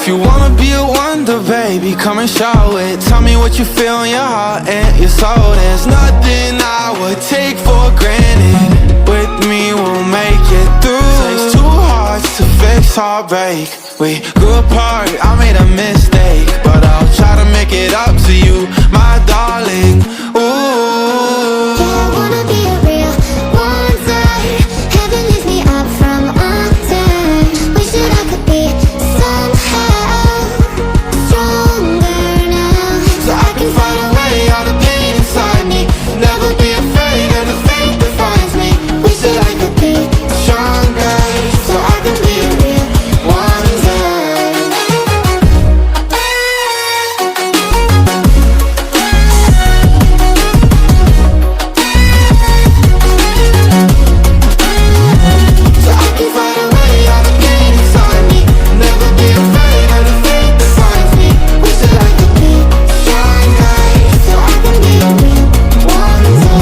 If you wanna be a wonder, baby, come and show it. Tell me what you feel in your heart and your soul. There's nothing I would take for granted. With me, we'll make it through. Takes two hearts to fix heartbreak. We grew apart, I made a mistake, but I'll try to make it up to you, my darling. Ooh, yeah, I wanna be a real wonder. Heaven lifts me up from under. Wish that I could be somehow stronger now, so I can find a way out of pain inside me. Never be afraid of the fate that finds me. wish that I could be Stronger, so I can be a real wonder. so I can find a way out of pain inside me. Never be afraid of the fate that finds me. Wish that I could be stronger, so I can be a real wonder.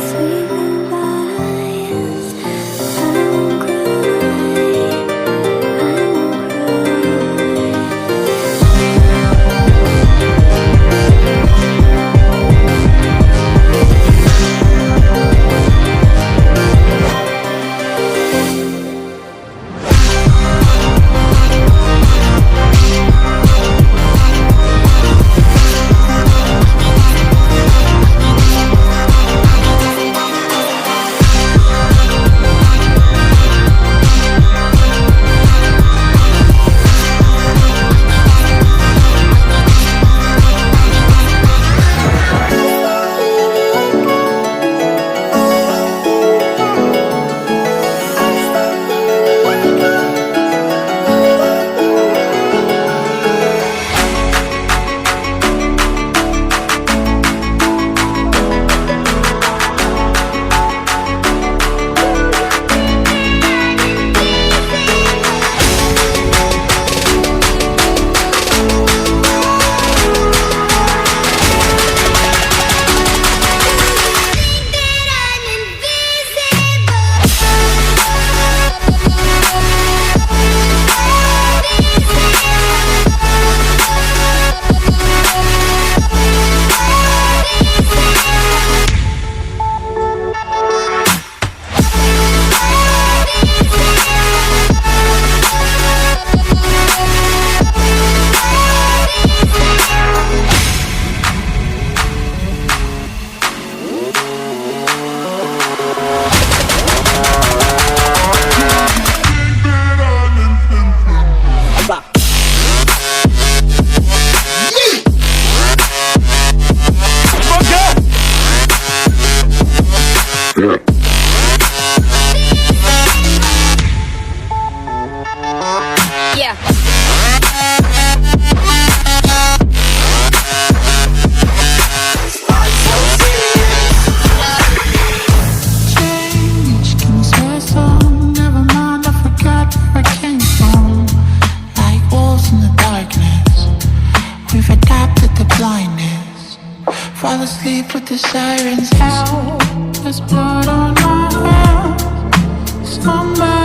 Sweet goodbyes, I won't cry, I won't Yeah. Change, can you say a song? Never mind, I forgot where I came from. Like wolves in the darkness, we've adapted to blindness. Fall asleep with the sirens out. There's blood on my hands. Somebody